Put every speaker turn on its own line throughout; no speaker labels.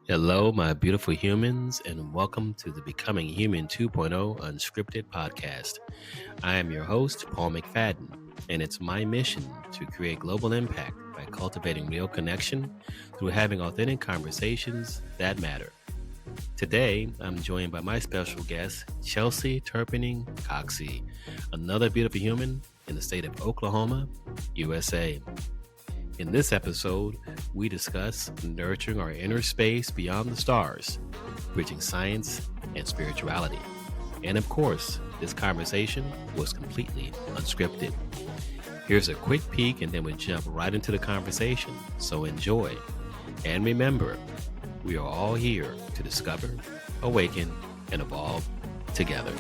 Hello, my beautiful humans, and welcome to the Becoming Human 2.0 Unscripted podcast. I am your host, Paul McFadden, and it's my mission to create global impact by cultivating real connection through having authentic conversations that matter. Today, I'm joined by my special guest, Chelsey Turpening Coxsey, another beautiful human in the state of Oklahoma, USA. In this episode, we discuss nurturing our inner space beyond the stars, bridging science and spirituality. And of course, this conversation was completely unscripted. Here's a quick peek and then we jump right into the conversation, so enjoy. And remember, we are all here to discover, awaken, and evolve together.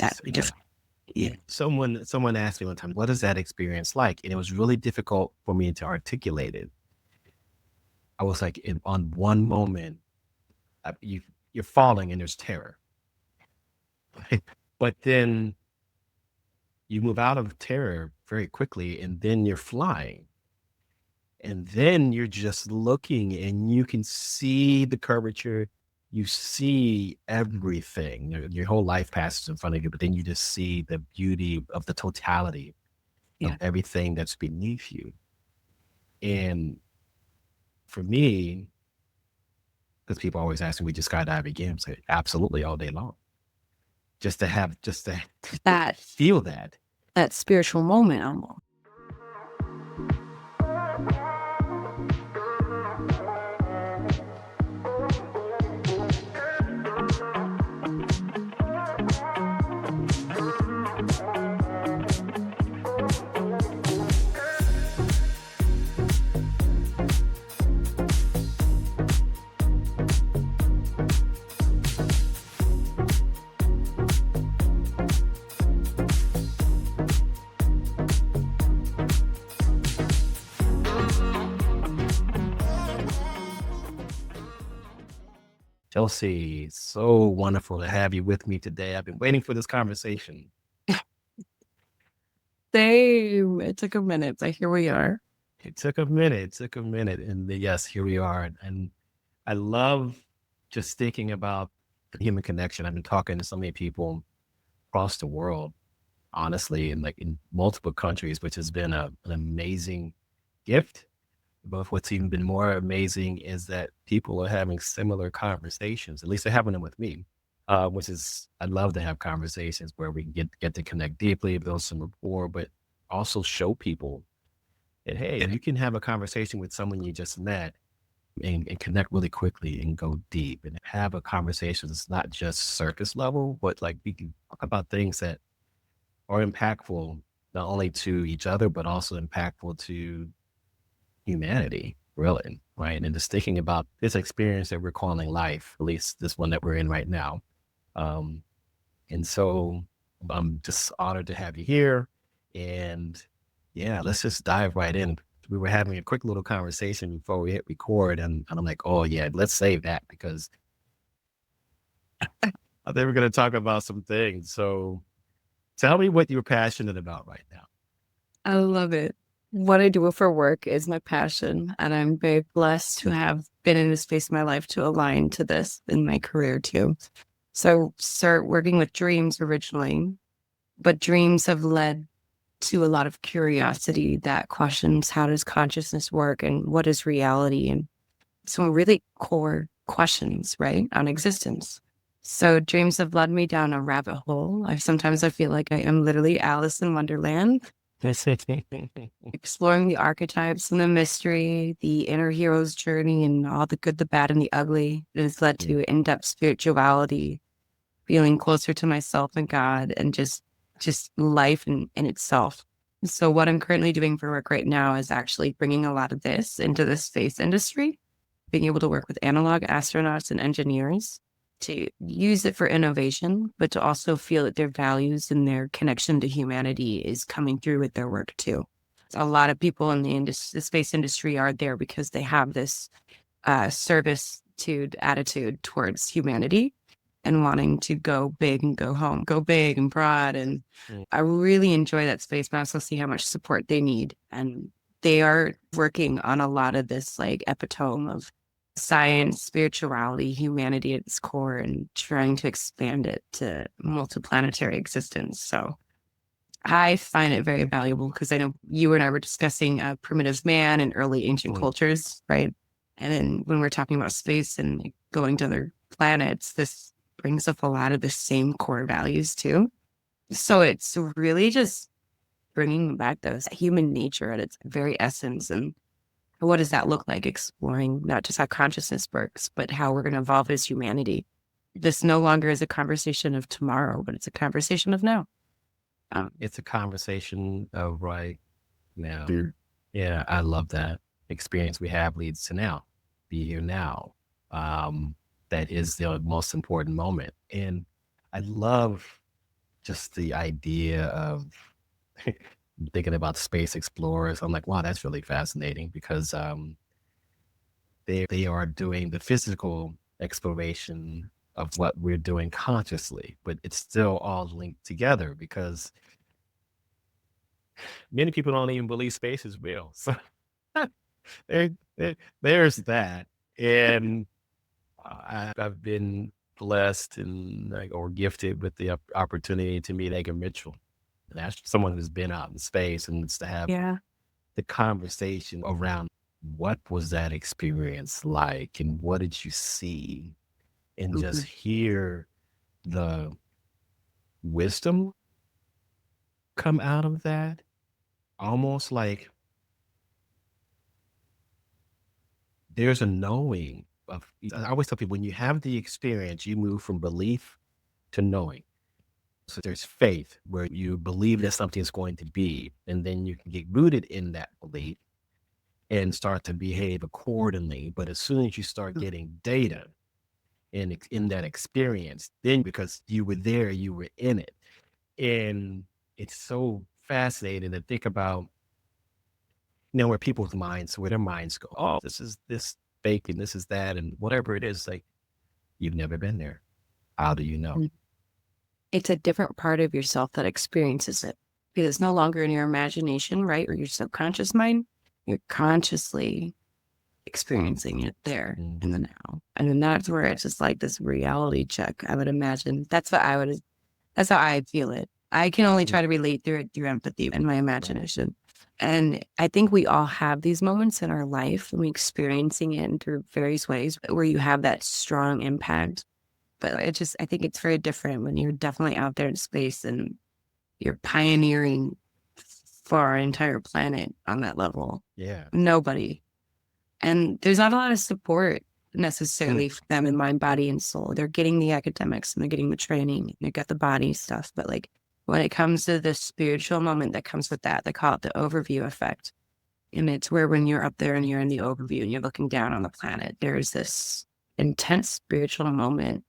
That'd be different. Yeah.
Someone asked me one time, what is that experience like? And it was really difficult for me to articulate it. I was like, on one moment, you're falling and there's terror. But then you move out of terror very quickly and then you're flying. And then you're just looking and you can see the curvature. You see everything. Your whole life passes in front of you, but then you just see the beauty of the totality of everything that's beneath you. And for me, because people always ask me, would you skydive again? I say, absolutely, all day long. Just to
That
feel that.
that spiritual moment almost.
Chelsey, so wonderful to have you with me today. I've been waiting for this conversation.
Same. It took a minute, but here we are.
It took a minute. And yes, here we are. And I love just thinking about the human connection. I've been talking to so many people across the world, honestly, and like in multiple countries, which has been an amazing gift. But what's even been more amazing is that people are having similar conversations. At least they're having them with me, which is, I love to have conversations where we can get to connect deeply, build some rapport, but also show people that, hey, you can have a conversation with someone you just met and connect really quickly and go deep and have a conversation that's not just surface level, but like we can talk about things that are impactful, not only to each other, but also impactful to humanity, really, right? And just thinking about this experience that we're calling life, at least this one that we're in right now. And so I'm just honored to have you here. And yeah, let's just dive right in. We were having a quick little conversation before we hit record, and I'm like, oh yeah, let's save that because I think we're going to talk about some things. So tell me what you're passionate about right now.
I love it. What I do for work is my passion, and I'm very blessed to have been in a space in my life to align to this in my career too. So start working with dreams originally, but dreams have led to a lot of curiosity that questions how does consciousness work and what is reality, and some really core questions, right, on existence. So dreams have led me down a rabbit hole. Sometimes I feel like I am literally Alice in Wonderland, exploring the archetypes and the mystery, the inner hero's journey, and all the good, the bad, and the ugly. It has led to in-depth spirituality, feeling closer to myself and God, and just life in itself. So what I'm currently doing for work right now is actually bringing a lot of this into the space industry, being able to work with analog astronauts and engineers to use it for innovation, but to also feel that their values and their connection to humanity is coming through with their work too. A lot of people in the space industry are there because they have this service attitude towards humanity. and wanting to go big and go home, go big and broad. And
Mm.
I really enjoy that space, but I also see how much support they need. And they are working on a lot of this like epitome of science, spirituality, humanity at its core, and trying to expand it to multiplanetary existence. So I find it very valuable because I know you and I were discussing primitive man and early ancient
Mm.
cultures, right? And then when we're talking about space and like, going to other planets, this brings up a lot of the same core values too. So it's really just bringing back those human nature at its very essence. And what does that look like? Exploring not just how consciousness works, but how we're going to evolve as humanity. This no longer is a conversation of tomorrow, but it's a conversation of now.
It's a conversation of right now. Yeah, I love that. Experience we have leads to now. Be here now. That is the most important moment. And I love just the idea of thinking about space explorers. I'm like, wow, that's really fascinating because they are doing the physical exploration of what we're doing consciously, but it's still all linked together because many people don't even believe space is real. So there, there's that. And I've been blessed and like, or gifted with the opportunity to meet Edgar Mitchell. And that's someone who's been out in space, and it's to have
Yeah.
the conversation around what was that experience like and what did you see, and just
Mhm.
hear the wisdom come out of that. Almost like there's a knowing of, I always tell people when you have the experience, you move from belief to knowing. So there's faith where you believe that something is going to be, and then you can get rooted in that belief and start to behave accordingly. But as soon as you start getting data in that experience, then because you were there, you were in it. And it's so fascinating to think about, where people's minds, where their minds go, oh, this is this fake and this is that, and whatever it is, like, you've never been there. How do you know?
It's a different part of yourself that experiences it because it's no longer in your imagination, right? Or your subconscious mind. You're consciously experiencing it there in the now. And then that's where it's just like this reality check, I would imagine. That's how I feel it. I can only try to relate through it through empathy and my imagination. And I think we all have these moments in our life and we experiencing it in through various ways where you have that strong impact. But I think it's very different when you're definitely out there in space and you're pioneering for our entire planet on that level.
Yeah.
Nobody. And there's not a lot of support necessarily for them in mind, body, and soul. They're getting the academics and they're getting the training and they got the body stuff. But like when it comes to the spiritual moment that comes with that, they call it the overview effect. And it's where when you're up there and you're in the overview and you're looking down on the planet, there's this intense spiritual moment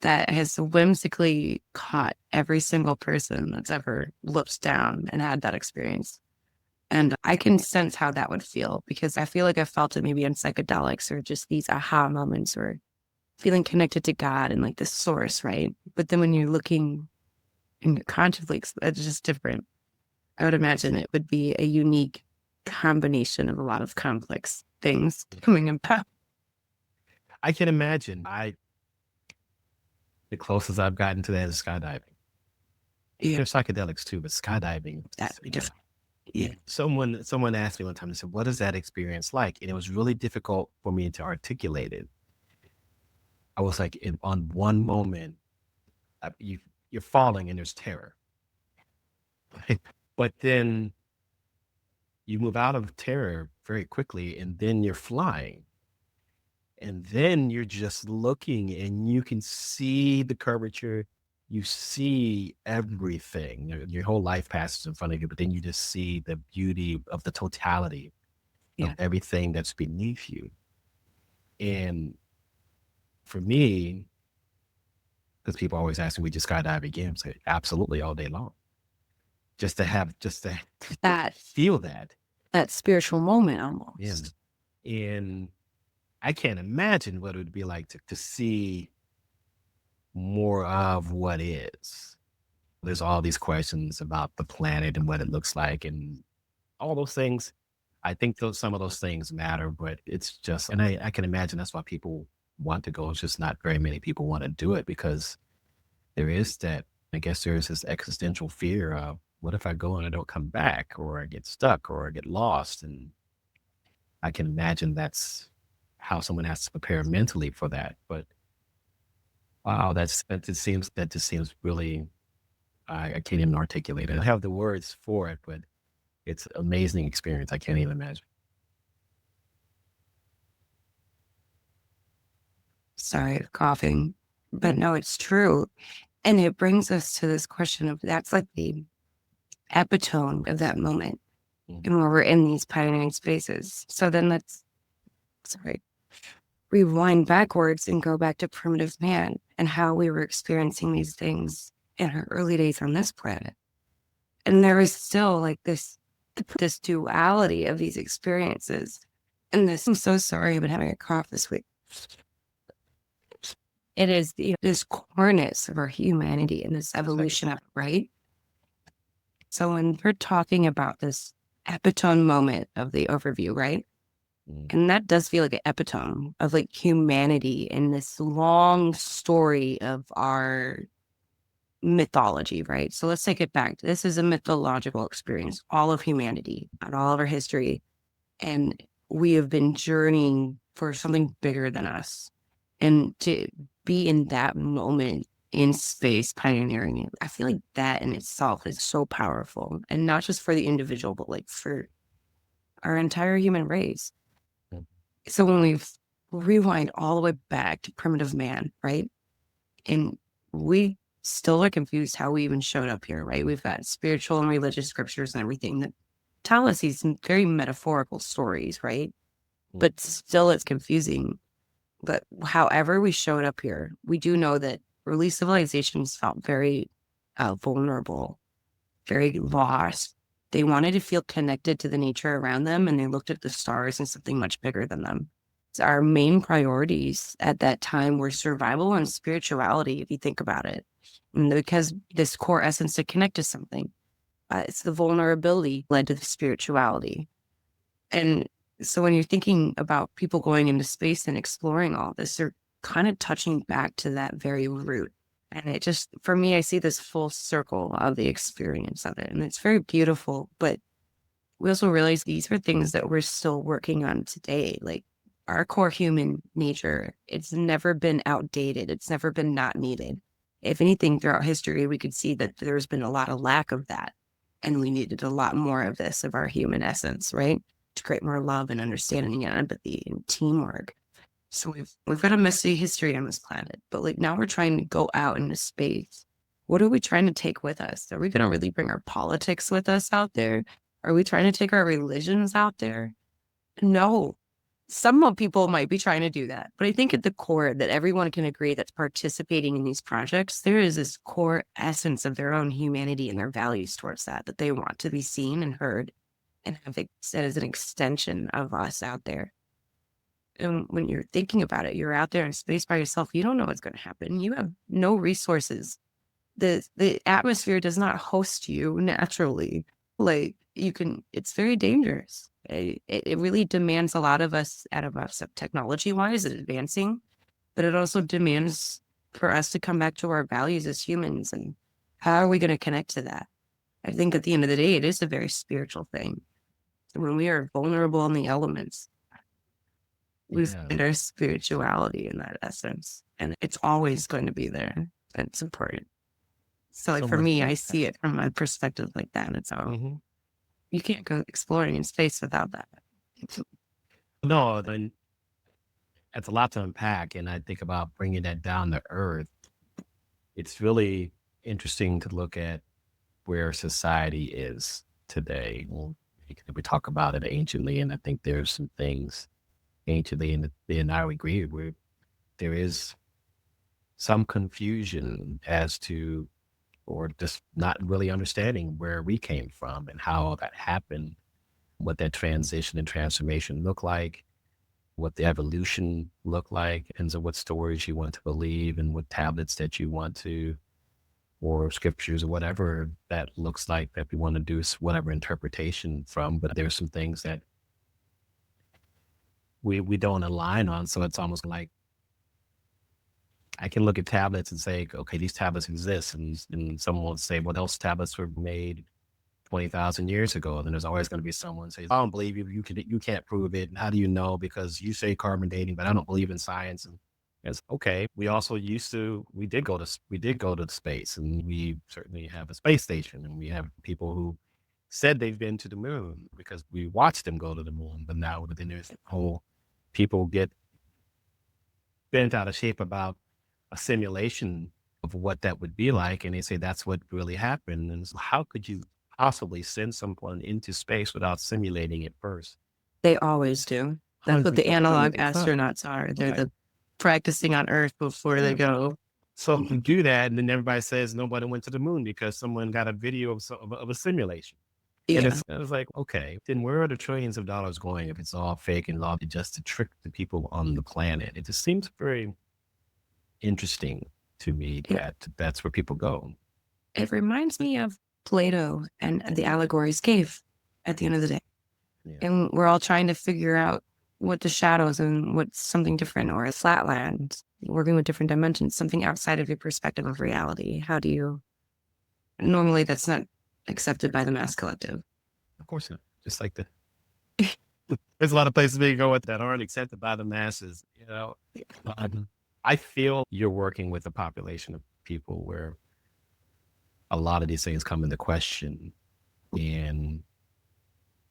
that has whimsically caught every single person that's ever looked down and had that experience. And I can sense how that would feel because I feel like I felt it maybe in psychedelics or just these aha moments or feeling connected to God and like the source, right? But then when you're looking in your consciously, it's just different. I would imagine it would be a unique combination of a lot of complex things coming about.
I can imagine. The closest I've gotten to that is skydiving.
Yeah,
There's psychedelics too, but skydiving.
that'd be different. Yeah.
Someone asked me one time. They said, "What is that experience like?" And it was really difficult for me to articulate it. I was like, on one moment, you're falling and there's terror, but then you move out of terror very quickly, and then you're flying, and then you're just looking, and you can see the curvature. You see everything. Your whole life passes in front of you, but then you just see the beauty of the totality of
Yeah.
everything that's beneath you. And for me, because people always ask me, "We just skydive again?" I say, absolutely, all day long. Just to
That
feel that.
that spiritual moment
Yeah.
almost.
And I can't imagine what it would be like to see more of what is. There's all these questions about the planet and what it looks like and all those things. I think some of those things matter, but it's just, and I can imagine that's why people want to go. It's just not very many people want to do it because there is that, I guess there's this existential fear of what if I go and I don't come back or I get stuck or I get lost? And I can imagine that's how someone has to prepare mentally for that. But wow, that just seems really, I can't even articulate it. I have the words for it, but it's an amazing experience. I can't even imagine.
Sorry, coughing. But no, it's true. And it brings us to this question of that's like the epitome of that moment
Mhm.
and where we're in these pioneering spaces. So then sorry, rewind backwards and go back to primitive man and how we were experiencing these things in our early days on this planet. And there is still like this duality of these experiences. And this, I'm so sorry, I've been having a cough this week. It is this coreness of our humanity and this evolution of it, right? So when we're talking about this epitome moment of the overview, right?
Mm.
And that does feel like an epitome of like humanity in this long story of our mythology, right? So let's take it back. This is a mythological experience, all of humanity and all of our history. And we have been journeying for something bigger than us. And to be in that moment in space pioneering it, I feel like that in itself is so powerful. And not just for the individual, but like for our entire human race.
Mm.
So when we rewind all the way back to primitive man, right? And we still are confused how we even showed up here, right? We've got spiritual and religious scriptures and everything that tell us these very metaphorical stories, right?
Mm.
But still it's confusing. But however we showed up here, we do know that early civilizations felt very vulnerable, very lost. They wanted to feel connected to the nature around them, and they looked at the stars and something much bigger than them. So our main priorities at that time were survival and spirituality, if you think about it. And because this core essence to connect to something, it's the vulnerability led to the spirituality. And so when you're thinking about people going into space and exploring all this, they're kind of touching back to that very root. And it just, for me, I see this full circle of the experience of it. And it's very beautiful. But we also realize these are things that we're still working on today. Like our core human nature, it's never been outdated. It's never been not needed. If anything, throughout history, we could see that there's been a lot of lack of that. And we needed a lot more of this, of our human essence, right? To create more love and understanding and empathy and teamwork. So we've got a messy history on this planet, but like now we're trying to go out into space. What are we trying to take with us? Are we going to really bring our politics with us out there? Are we trying to take our religions out there? No. Some people might be trying to do that, but I think at the core that everyone can agree that's participating in these projects, there is this core essence of their own humanity and their values towards that they want to be seen and heard and have it said as an extension of us out there. And when you're thinking about it, you're out there in space by yourself. You don't know what's going to happen. You have no resources. The atmosphere does not host you naturally. Like you can, it's very dangerous. It really demands a lot of us out of us technology wise and advancing, but it also demands for us to come back to our values as humans. And how are we going to connect to that? I think at the end of the day, it is a very spiritual thing. When we are vulnerable in the elements, we
Yeah.
find our spirituality in that essence. And it's always going to be there. And it's important. So like
So
for
much.
me, I see it from my perspective like that. And so
Mhm.
you can't go exploring in space without that.
No, then that's a lot to unpack. And I think about bringing that down to earth. It's really interesting to look at where society is today. Well, we talk about it anciently, and I think there's some things anciently, and I agree where there is some confusion as to, or just not really understanding where we came from and how that happened, what that transition and transformation looked like. what the evolution looked like, and so what stories you want to believe, and what tablets that you want to, or scriptures, or whatever that looks like that we want to do whatever interpretation from. But there's some things that we don't align on. So it's almost like I can look at tablets and say, okay, these tablets exist. And someone will say, well, those tablets were made 20,000 years ago. And then there's always going to be someone who says, I don't believe you. You can't prove it. And how do you know? Because you say carbon dating, but I don't believe in science. And it's okay. We also we did go to space, and we certainly have a space station, and we have people who said they've been to the moon because we watched them go to the moon. But now then there's whole people get bent out of shape about a simulation of what that would be like. And they say that's what really happened. And so how could you possibly send someone into space without simulating it first?
They always do. That's what the analog astronauts are. They're
Right.
the practicing on Earth before they go.
So you do that, and then everybody says nobody went to the moon because someone got a video of a simulation. And
Yeah.
it's like, okay, then where are the trillions of dollars going if it's all fake and all just to trick the people on the planet? It just seems very interesting to me that that's where people go.
It reminds me of Plato and the allegories cave at the end of the day.
Yeah.
And we're all trying to figure out what the shadows and what's something different, or a flatland, working with different dimensions, something outside of your perspective of reality. How do you, normally that's not accepted by the mass collective.
Of course not. Just like there's a lot of places we can go with that aren't accepted by the masses. I feel you're working with a population of people where a lot of these things come into question. And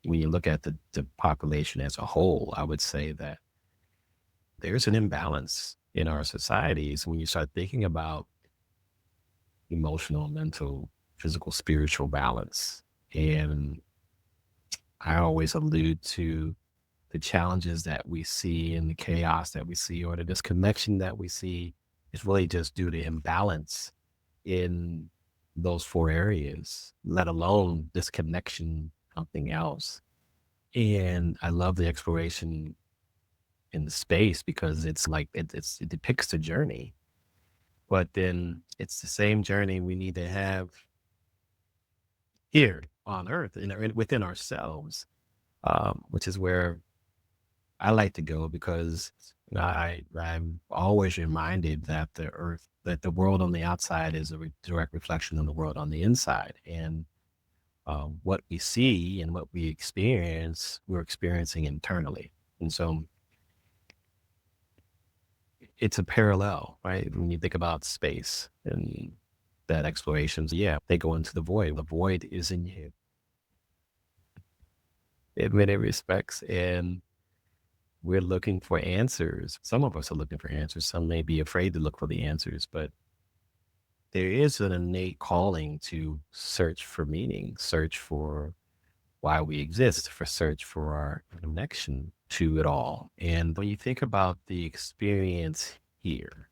when you look at the population as a whole, I would say that there's an imbalance in our societies when you start thinking about emotional, mental, physical, spiritual balance. And I always allude to the challenges that we see and the chaos that we see, or the disconnection that we see, is really just due to imbalance in those four areas, let alone disconnection, something else. And I love the exploration in the space because it's like it depicts the journey, but then it's the same journey we need to have here on Earth, within ourselves, which is where I like to go, because I'm always reminded that the world on the outside is a direct reflection of the world on the inside. And what we see and what we experience, we're experiencing internally. And so it's a parallel, right? When you think about space and that explorations, they go into the void. The void is in you in many respects. And we're looking for answers. Some of us are looking for answers. Some may be afraid to look for the answers, but there is an innate calling to search for meaning, search for why we exist, search for our connection to it all. And when you think about the experience here,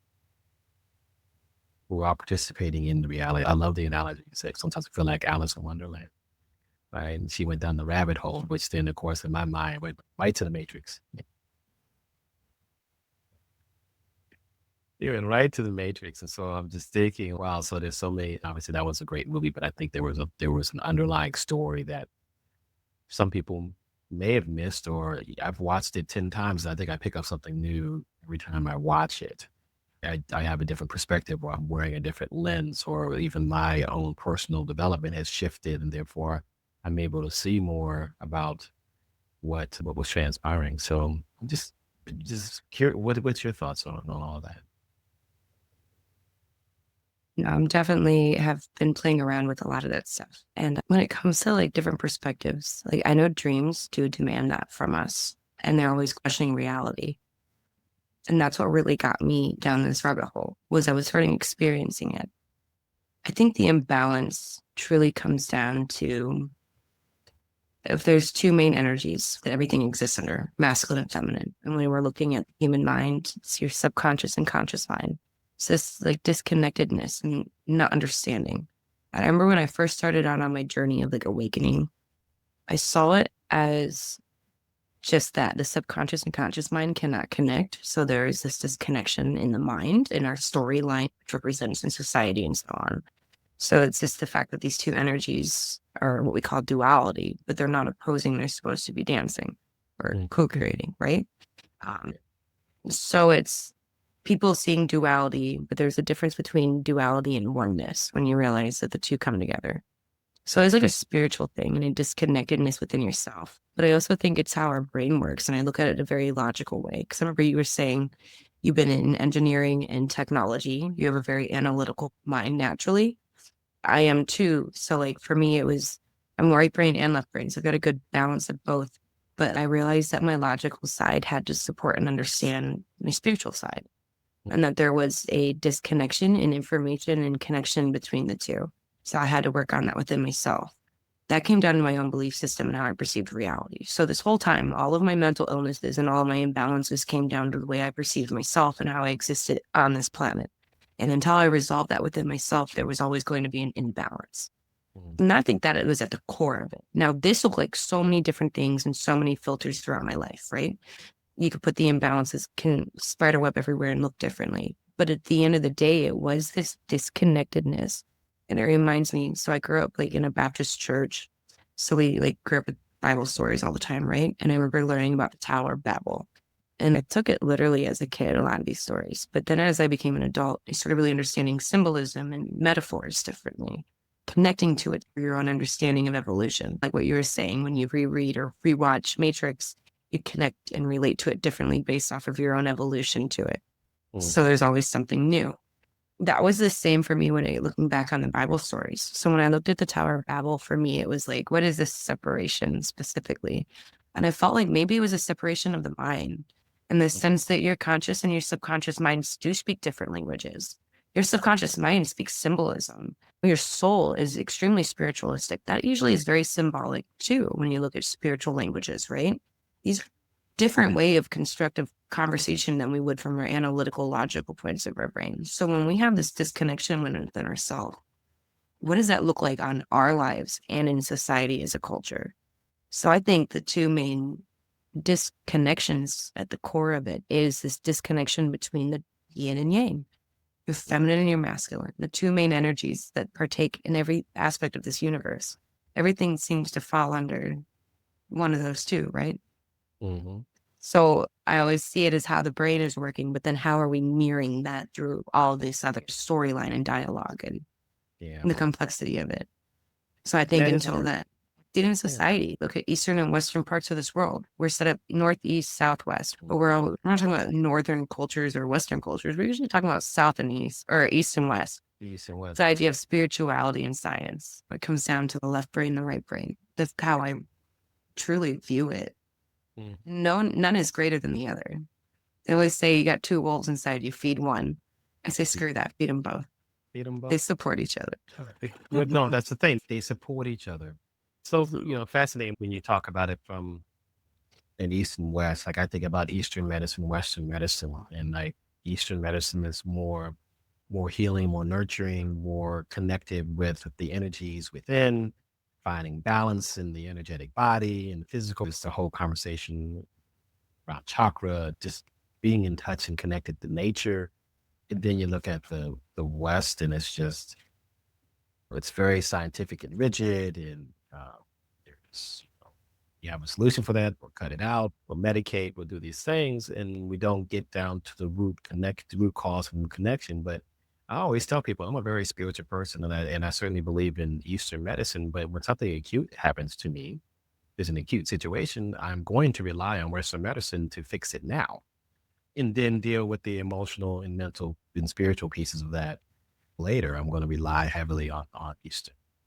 we're all participating in the reality. I love the analogy you said. Sometimes I feel like Alice in Wonderland, right? And she went down the rabbit hole, which then, of course, in my mind went right to the Matrix. You went right to the Matrix. And so I'm just thinking, wow, so there's so many, obviously that was a great movie, but I think there was an underlying story that some people may have missed, or I've watched it 10 times. I think I pick up something new every time I watch it. I have a different perspective, or I'm wearing a different lens, or even my own personal development has shifted. And therefore I'm able to see more about what was transpiring. So I'm just curious, what's your thoughts on all that?
I'm definitely have been playing around with a lot of that stuff. And when it comes to like different perspectives, like I know dreams do demand that from us, and they're always questioning reality. And that's what really got me down this rabbit hole, was I was starting experiencing it. I think the imbalance truly comes down to, if there's two main energies that everything exists under, masculine and feminine. And when we're looking at the human mind, it's your subconscious and conscious mind. It's this like disconnectedness and not understanding. I remember when I first started out on my journey of like awakening, I saw it as just that the subconscious and conscious mind cannot connect. So there is this disconnection in the mind, in our storyline, which represents in society and so on. So it's just the fact that these two energies are what we call duality, but they're not opposing. They're supposed to be dancing or co-creating, right? So it's people seeing duality, but there's a difference between duality and oneness when you realize that the two come together. So it's like a spiritual thing and a disconnectedness within yourself. But I also think it's how our brain works. And I look at it a very logical way. Because I remember you were saying you've been in engineering and technology. You have a very analytical mind naturally. I am too. So like for me, I'm right brain and left brain. So I've got a good balance of both. But I realized that my logical side had to support and understand my spiritual side. And that there was a disconnection in information and connection between the two. So I had to work on that within myself. That came down to my own belief system and how I perceived reality. So this whole time, all of my mental illnesses and all of my imbalances came down to the way I perceived myself and how I existed on this planet. And until I resolved that within myself, there was always going to be an imbalance. And I think that it was at the core of it. Now, this looked like so many different things and so many filters throughout my life, right? You could put the imbalances, can spider web everywhere and look differently. But at the end of the day, it was this disconnectedness. And it reminds me, so I grew up like in a Baptist church. So we like grew up with Bible stories all the time, right? And I remember learning about the Tower of Babel. And I took it literally as a kid, a lot of these stories. But then as I became an adult, I started really understanding symbolism and metaphors differently, connecting to it for your own understanding of evolution. Like what you were saying, when you reread or rewatch Matrix, you connect and relate to it differently based off of your own evolution to it. So there's always something new. That was the same for me when looking back on the Bible stories. So when I looked at the Tower of Babel, for me, it was like, what is this separation specifically? And I felt like maybe it was a separation of the mind in the sense that your conscious and your subconscious minds do speak different languages. Your subconscious mind speaks symbolism. Your soul is extremely spiritualistic. That usually is very symbolic too when you look at spiritual languages, right? These are different way of constructive conversation than we would from our analytical, logical points of our brain. So when we have this disconnection within ourselves, what does that look like on our lives and in society as a culture? So I think the two main disconnections at the core of it is this disconnection between the yin and yang, your feminine and your masculine, the two main energies that partake in every aspect of this universe. Everything seems to fall under one of those two, right? So I always see it as how the brain is working, but then how are we mirroring that through all this other storyline and dialogue and the complexity of it? So I think until that, in society, look at Eastern and Western parts of this world. We're set up Northeast, Southwest, but we're not talking about Northern cultures or Western cultures. We're usually talking about South and East or East and West.
East and West.
The idea of spirituality and science. It comes down to the left brain and the right brain. That's how I truly view it. None is greater than the other. They always say you got two wolves inside you, feed one. I say, screw that, feed them both.
Feed them both.
They support each other.
No, that's the thing. They support each other. So, fascinating when you talk about it from an East and West. Like I think about Eastern medicine, Western medicine, and like Eastern medicine is more healing, more nurturing, more connected with the energies within, finding balance in the energetic body and the physical. It's the whole conversation around chakra, just being in touch and connected to nature. And then you look at the West, and it's very scientific and rigid, and you have a solution for that. We'll cut it out. We'll medicate. We'll do these things, and we don't get down to the root cause and connection. But I always tell people I'm a very spiritual person, and I certainly believe in Eastern medicine. But when something acute happens to me, there's an acute situation, I'm going to rely on Western medicine to fix it now, and then deal with the emotional and mental and spiritual pieces of that later. I'm going to rely heavily on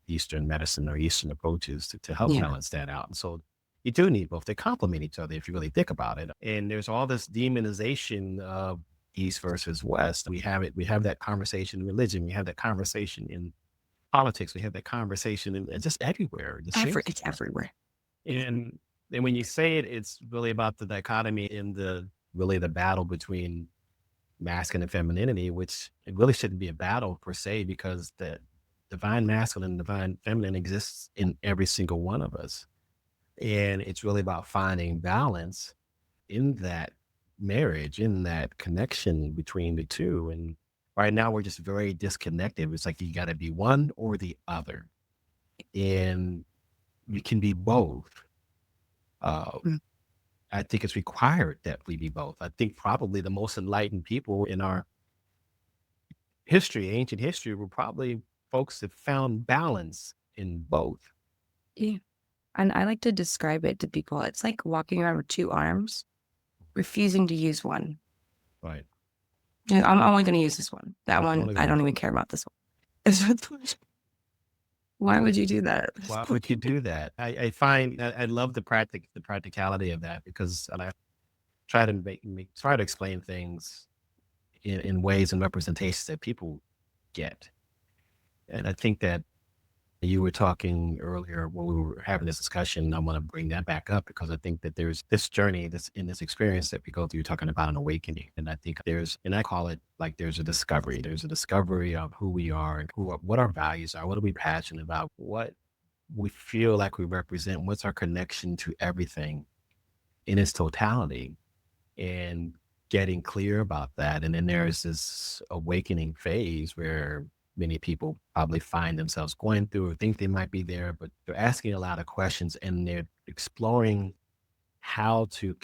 Eastern medicine or Eastern approaches to help balance that out. And so you do need both. They complement each other if you really think about it. And there's all this demonization of East versus West. We have that conversation in religion. We have that conversation in politics. We have that conversation in just everywhere.
It's everywhere.
And when you say it, it's really about the dichotomy in the battle between masculine and femininity, which it really shouldn't be a battle per se, because the divine masculine and divine feminine exists in every single one of us. And it's really about finding balance in that marriage, in that connection between the two. And right now we're just very disconnected. It's like you got to be one or the other. And you can be both. Uh,
Mm.
I think it's required that we be both. I think probably the most enlightened people in our history, ancient history, were probably folks that found balance in both.
Yeah. And I like to describe it to people. It's like walking around with two arms, refusing to use one.
Right.
Yeah, I'm only going to use this one. That one,
Only
I
gonna
don't
use
even
one.
care about this one. Why would you do that?
Why would you do that? I find I love the practicality of that because and I try to try to explain things in ways and representations that people get. And I think that you were talking earlier when we were having this discussion. I want to bring that back up because I think that there's this journey, this in this experience that we go through, talking about an awakening. And I think there's, and I call it like there's a discovery. There's a discovery of who we are and what our values are. What are we passionate about? What we feel like we represent. What's our connection to everything in its totality? And getting clear about that. And then there's this awakening phase where many people probably find themselves going through or think they might be there, but they're asking a lot of questions and they're exploring how to,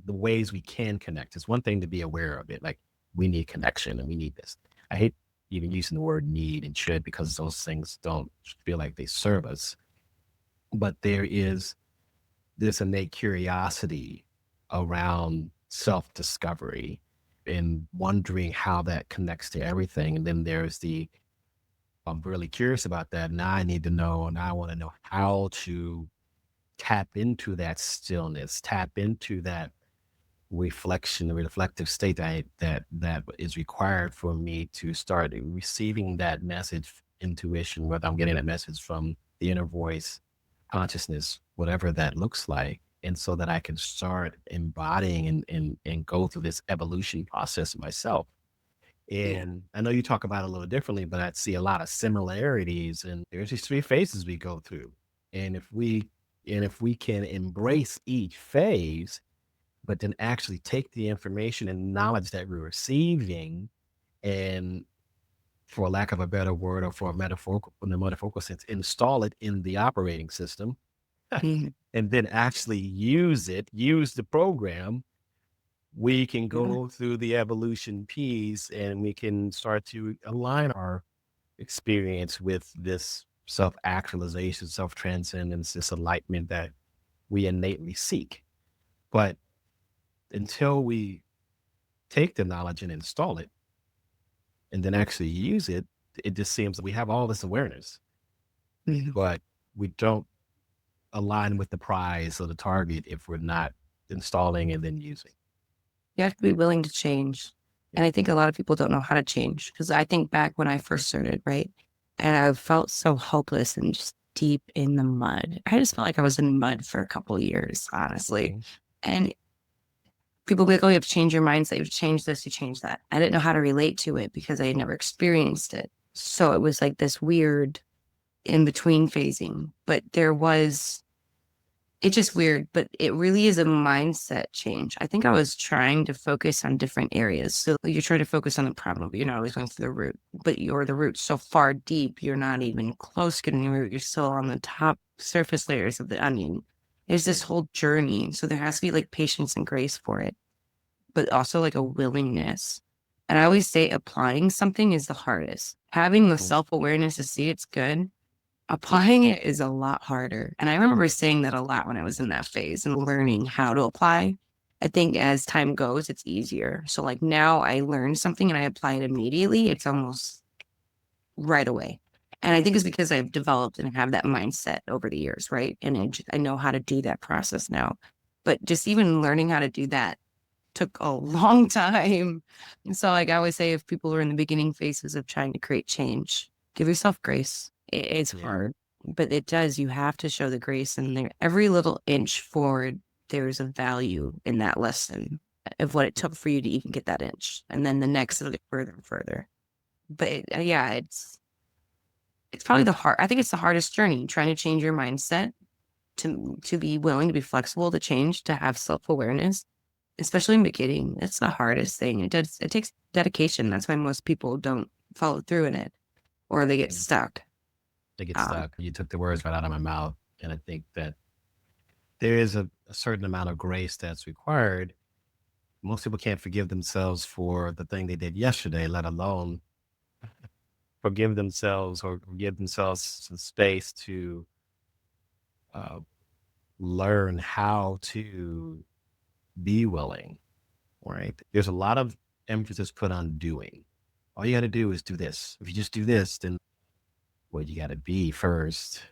the ways we can connect. It's one thing to be aware of it, like we need connection and we need this. I hate even using the word need and should because those things don't feel like they serve us. But there is this innate curiosity around self discovery and wondering how that connects to everything. And then there's the, I'm really curious about that. Now I need to know, and I want to know how to tap into that stillness, tap into that reflection, the reflective state that is required for me to start receiving that message, intuition, whether I'm getting a message from the inner voice, consciousness, whatever that looks like. And so that I can start embodying and go through this evolution process myself.
Yeah.
And I know you talk about it a little differently, but I see a lot of similarities. And there's these three phases we go through. And if we can embrace each phase, but then actually take the information and knowledge that we're receiving and, for lack of a better word or for a metaphorical, in the metaphorical sense, install it in the operating system
Mhm.
and then actually use it, use the program, we can
Yeah.
go through the evolution piece and we can start to align our experience with this self actualization, self transcendence, this enlightenment that we innately seek. But until we take the knowledge and install it and then actually use it, it just seems that we have all this awareness,
Mhm.
but we don't align with the prize or the target if we're not installing and then using.
You have to be willing to change.
Yeah.
And I think a lot of people don't know how to change because I think back when I first started, right? And I felt so hopeless and just deep in the mud. I just felt like I was in mud for a couple of years, honestly.
Mhm.
And people be like, oh, you have to change your mindset. You have to change this, you change that. I didn't know how to relate to it because I had never experienced it. So it was like this weird in between phasing. But there was it's just weird, but it really is a mindset change. I think I was trying to focus on different areas. So you're trying to focus on the problem, but you're not always going through the root. But you're the root so far deep, you're not even close to getting the root. You're still on the top surface layers of the onion. There's this whole journey. So there has to be like patience and grace for it, but also like a willingness. And I always say applying something is the hardest. Having the
Mhm.
self-awareness to see it's good, applying it is a lot harder. And I remember saying that a lot when I was in that phase and learning how to apply. I think as time goes, it's easier. So like now I learn something and I apply it immediately. It's almost right away. And I think it's because I've developed and have that mindset over the years, right? And I know how to do that process now. But just even learning how to do that took a long time. And so like I always say, if people are in the beginning phases of trying to create change, give yourself grace. It's
Yeah.
hard, but it does. You have to show the grace and there every little inch forward, there's a value in that lesson of what it took for you to even get that inch. And then the next it'll get further and further. But yeah, it's probably I think it's the hardest journey, trying to change your mindset to be willing to be flexible, to change, to have self-awareness, especially in beginning. It's the hardest thing. It takes dedication. That's why most people don't follow through in it, or they get stuck.
They get stuck. You took the words right out of my mouth. And I think that there is a certain amount of grace that's required. Most people can't forgive themselves for the thing they did yesterday, let alone forgive themselves or give themselves some space to uh, learn how to be willing, right? There's a lot of emphasis put on doing. All you got to do is do this. If you just do this, then what you got to be first.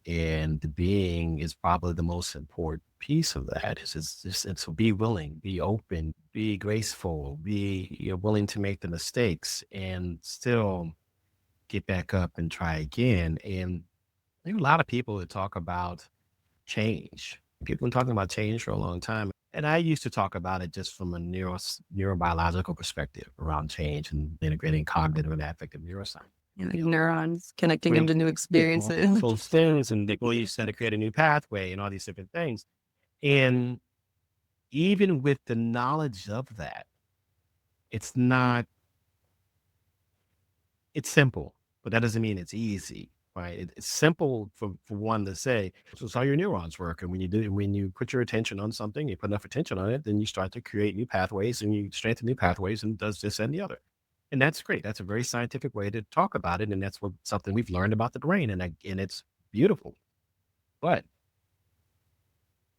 And the being is probably the most important piece of that. Is just and so be willing, be open, be graceful, be willing to make the mistakes and still get back up and try again. And there are a lot of people that talk about change. People have been talking about change for a long time. And I used to talk about it just from a neurobiological perspective around change and integrating cognitive and affective neuroscience.
Like neurons, connecting them to new experiences.
Those things, and they believe to create a new pathway and all these different things. And even with the knowledge of that, it's simple, but that doesn't mean it's easy, right? It's simple for one to say, so it's how your neurons work. And when you put your attention on something, you put enough attention on it, then you start to create new pathways and you strengthen new pathways and does this and the other. And that's great. That's a very scientific way to talk about it. And that's something we've learned about the brain. And it's beautiful. But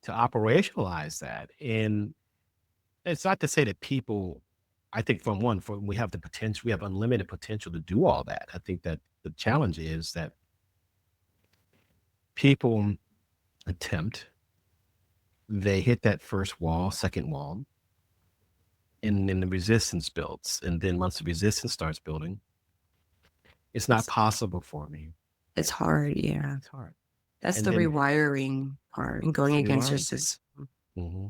to operationalize that, and it's not to say that people, I think we have the potential, we have unlimited potential to do all that. I think that the challenge is that people attempt, they hit that first wall, second wall, and then the resistance builds. And then once the resistance starts building, it's not possible for me.
It's hard. Yeah.
It's hard.
That's
And
the
then
rewiring part and going against your system.
Mm-hmm.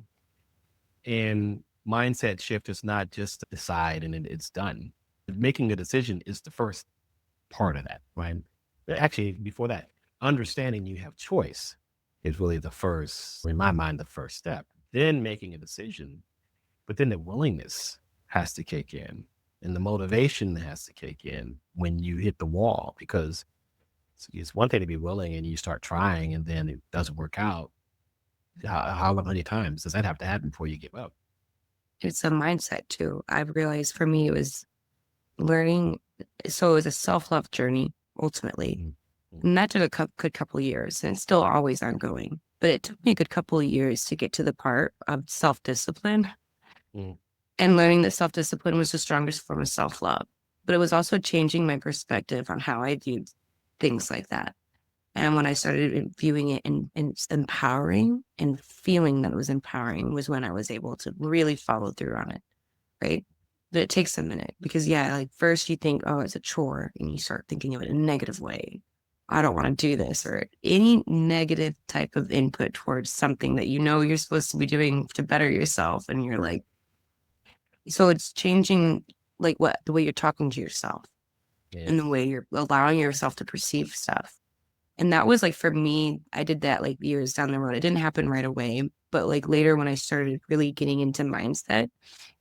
And mindset shift is not just to decide and it's done. Making a decision is the first part of that, right? Actually, before that, understanding you have choice is really in my mind, the first step. Then making a decision, but then the willingness has to kick in and the motivation has to kick in when you hit the wall, because it's one thing to be willing and you start trying and then it doesn't work out. How many times does that have to happen before you give up?
It's a mindset too. I've realized for me, it was learning. So it was a self-love journey ultimately.
Mm-hmm.
And that took a good couple of years and it's still always ongoing. But it took me a good couple of years to get to the part of self-discipline.
Mm-hmm.
And learning that self-discipline was the strongest form of self-love. But it was also changing my perspective on how I viewed things like that. And when I started viewing it in empowering and feeling that it was empowering was when I was able to really follow through on it, right? But it takes a minute because, like first you think, oh, it's a chore, and you start thinking of it in a negative way. I don't want to do this, or any negative type of input towards something that you're supposed to be doing to better yourself. And you're like, so it's changing the way you're talking to yourself and the way you're allowing yourself to perceive stuff. And that was for me, I did that years down the road. It didn't happen right away, but later when I started really getting into mindset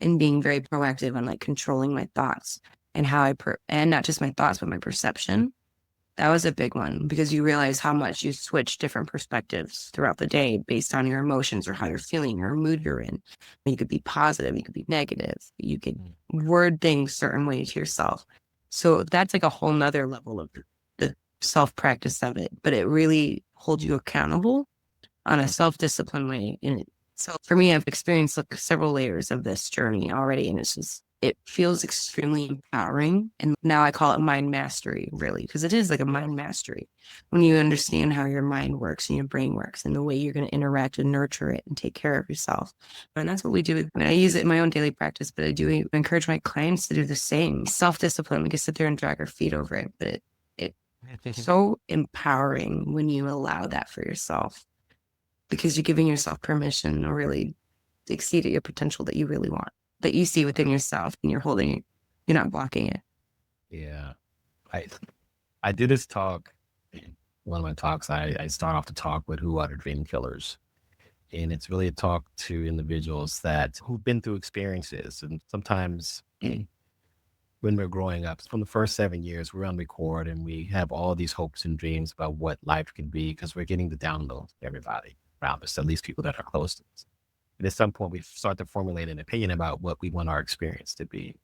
and being very proactive on controlling my thoughts and how and not just my thoughts, but my perception, that was a big one because you realize how much you switch different perspectives throughout the day based on your emotions or how you're feeling or mood you're in. You could be positive, you could be negative, you could word things certain ways to yourself. So that's a whole nother level of the self-practice of it, but it really holds you accountable on a self-discipline way. And so for me, I've experienced several layers of this journey already, and it feels extremely empowering. And now I call it mind mastery, really, because it is a mind mastery when you understand how your mind works and your brain works and the way you're going to interact and nurture it and take care of yourself. And that's what we do. I mean, I use it in my own daily practice, but I do encourage my clients to do the same. Self-discipline, we can sit there and drag our feet over it, but it's so empowering when you allow that for yourself because you're giving yourself permission to really exceed your potential that you really want, that you see within yourself, and you're holding it, you're not blocking it.
Yeah. I did this talk one of my talks, I start off the talk with who are the dream killers. And it's really a talk to individuals that who've been through experiences. And sometimes when we're growing up, from the first 7 years, we're on record and we have all these hopes and dreams about what life can be because we're getting the downloads to everybody around us, at least people that are close to us. And at some point, we start to formulate an opinion about what we want our experience to be.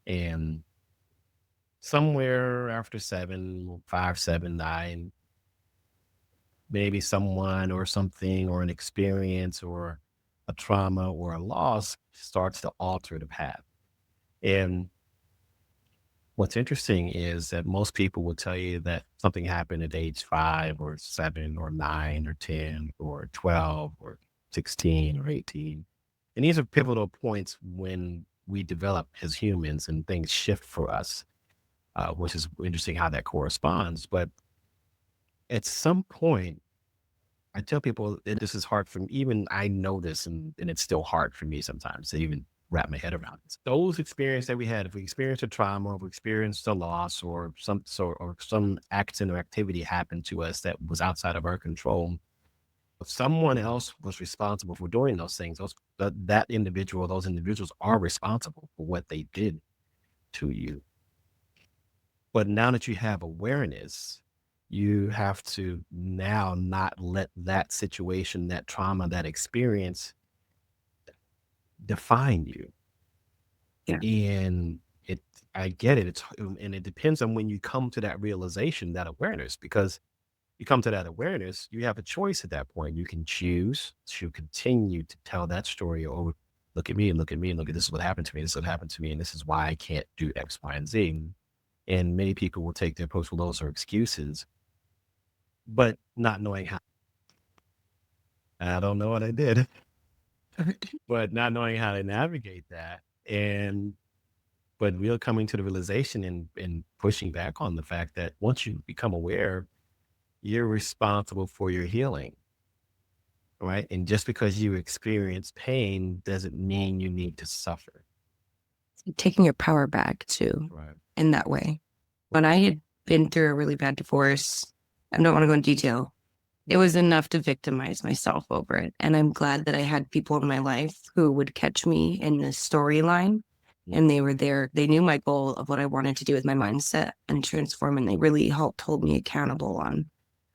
And somewhere after 7, 5, 7, 9, maybe someone or something or an experience or a trauma or a loss starts to alter the path. And what's interesting is that most people will tell you that something happened at age 5 or 7 or 9 or 10 or 12 or 16 or 18. And these are pivotal points when we develop as humans and things shift for us, which is interesting how that corresponds. But at some point, I tell people that this is hard for me. Even I know this, and it's still hard for me sometimes to even wrap my head around it. Those experiences that we had, if we experienced a trauma, or if we experienced a loss, or some accident or activity happened to us that was outside of our control, if someone else was responsible for doing those things, that individual, those individuals are responsible for what they did to you. But now that you have awareness, you have to now not let that situation, that trauma, that experience define you.
Yeah.
And I get it. And it depends on when you come to that realization, that awareness, because you come to that awareness, you have a choice at that point. You can choose to continue to tell that story, or look at me and look at me and look at this is what happened to me. This is what happened to me. And this is why I can't do X, Y, and Z. And many people will take the approach, well, those are excuses, but not knowing how. I don't know what I did, but not knowing how to navigate that. But we're coming to the realization and pushing back on the fact that once you become aware, you're responsible for your healing, right? And just because you experience pain doesn't mean you need to suffer.
Taking your power back too,
Right.
in that way. When I had been through a really bad divorce, I don't want to go into detail. It was enough to victimize myself over it. And I'm glad that I had people in my life who would catch me in the storyline. And they were there. They knew my goal of what I wanted to do with my mindset and transform. And they really helped hold me accountable on